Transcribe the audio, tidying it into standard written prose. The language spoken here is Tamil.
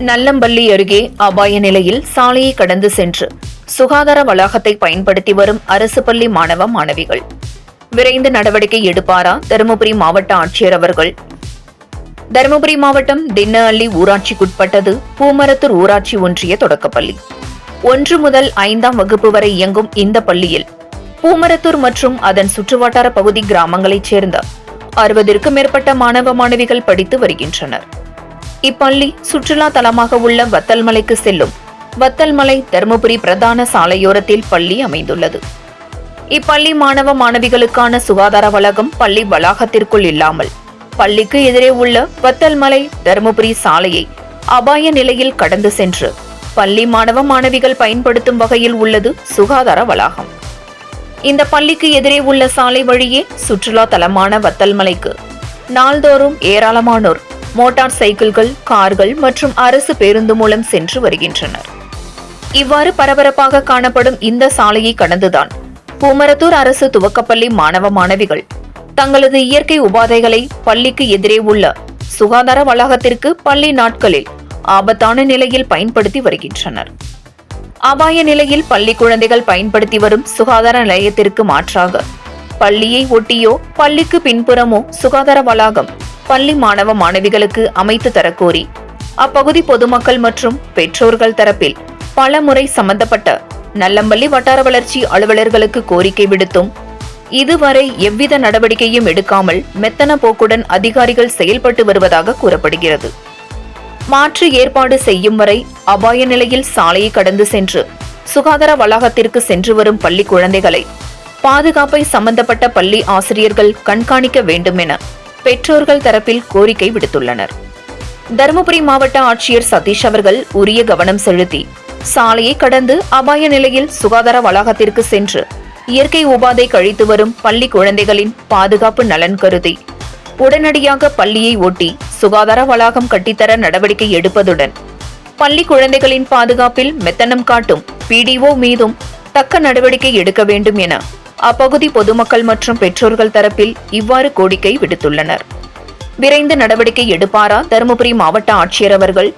நல்லம்பள்ளி அருகே அபாய நிலையில் சாலையை கடந்து சென்று சுகாதார வளாகத்தை பயன்படுத்தி வரும் அரசு பள்ளி மாணவ மாணவிகள். விரைந்து நடவடிக்கை எடுப்பாரா தருமபுரி மாவட்ட ஆட்சியர் அவர்கள்? தருமபுரி மாவட்டம் தின்னஅள்ளி ஊராட்சிக்குட்பட்டது பூமரத்தூர் ஊராட்சி ஒன்றிய தொடக்கப்பள்ளி. 1 முதல் 5ஆம் வகுப்பு வரை இயங்கும் இந்த பள்ளியில் பூமரத்தூர் மற்றும் அதன் சுற்றுவட்டார பகுதி கிராமங்களைச் சேர்ந்த 60க்கும் மேற்பட்ட மாணவ மாணவிகள் படித்து வருகின்றனர். இப்பள்ளி சுற்றுலா தலமாக உள்ள வத்தல்மலைக்கு செல்லும் வத்தல்மலை தருமபுரி பிரதான சாலையோரத்தில் பள்ளி அமைந்துள்ளது. இப்பள்ளி மாணவ மாணவிகளுக்கான சுகாதார வளாகம் பள்ளி வளாகத்திற்குள் இல்லாமல் பள்ளிக்கு எதிரே உள்ள வத்தல்மலை தருமபுரி சாலையை அபாய நிலையில் கடந்து சென்று பள்ளி மாணவ மாணவிகள் பயன்படுத்தும் வகையில் உள்ளது சுகாதார வளாகம். இந்த பள்ளிக்கு எதிரே உள்ள சாலை வழியே சுற்றுலா தலமான வத்தல்மலைக்கு நாள்தோறும் ஏராளமானோர் மோட்டார் சைக்கிள்கள், கார்கள் மற்றும் அரசு பேருந்து மூலம் சென்று வருகின்றனர். இவ்வாறு பரபரப்பாக காணப்படும் இந்த சாலையை கடந்துதான் பூமரத்தூர் அரசு துவக்கப்பள்ளி மாணவ மாணவிகள் தங்களது இயற்கை உபாதைகளை பள்ளிக்கு எதிரே உள்ள சுகாதார வளாகத்திற்கு பள்ளி நாட்களில் ஆபத்தான நிலையில் பயன்படுத்தி வருகின்றனர். அபாய நிலையில் பள்ளி குழந்தைகள் பயன்படுத்தி வரும் சுகாதார நிலையத்திற்கு மாற்றாக பள்ளியை ஒட்டியோ பள்ளிக்கு பின்புறமோ சுகாதார வளாகம் பள்ளி மாணவ மாணவிகளுக்கு அமைத்து தரக்கோரி அப்பகுதி பொதுமக்கள் மற்றும் பெற்றோர்கள் தரப்பில் பல முறை சம்பந்தப்பட்ட நல்லம்பள்ளி வட்டார வளர்ச்சி அலுவலர்களுக்கு கோரிக்கை விடுத்தும் இதுவரை எவ்வித நடவடிக்கையும் எடுக்காமல் மெத்தன போக்குடன் அதிகாரிகள் செயல்பட்டு வருவதாக கூறப்படுகிறது. மாற்று ஏற்பாடு செய்யும் வரை அபாய நிலையில் சாலையை கடந்து சென்று சுகாதார வளாகத்திற்கு சென்று வரும் பள்ளி குழந்தைகளை பாதுகாப்பை சம்பந்தப்பட்ட பள்ளி ஆசிரியர்கள் கண்காணிக்க வேண்டும் என பெற்றோர்கள் தரப்பில் கோரிக்கை விடுத்துள்ளனர். தருமபுரி மாவட்ட ஆட்சியர் சதீஷ் அவர்கள் உரிய கவனம் செலுத்தி சாலையை கடந்து அபாய நிலையில் சுகாதார வளாகத்திற்கு சென்று இயற்கை உபாதை கழித்து வரும் பள்ளி குழந்தைகளின் பாதுகாப்பு நலன் கருதி உடனடியாக பள்ளியை ஒட்டி சுகாதார வளாகம் கட்டித்தர நடவடிக்கை எடுப்பதுடன் பள்ளி குழந்தைகளின் பாதுகாப்பில் மெத்தனம் காட்டும் பிடிஓ மீதும் தக்க நடவடிக்கை எடுக்க வேண்டும் என அப்பகுதி பொதுமக்கள் மற்றும் பெற்றோர்கள் தரப்பில் இவ்வாறு கோரிக்கை விடுத்துள்ளனர். விரைந்து நடவடிக்கை எடுப்பாரா தருமபுரி மாவட்ட ஆட்சியர் அவர்கள்?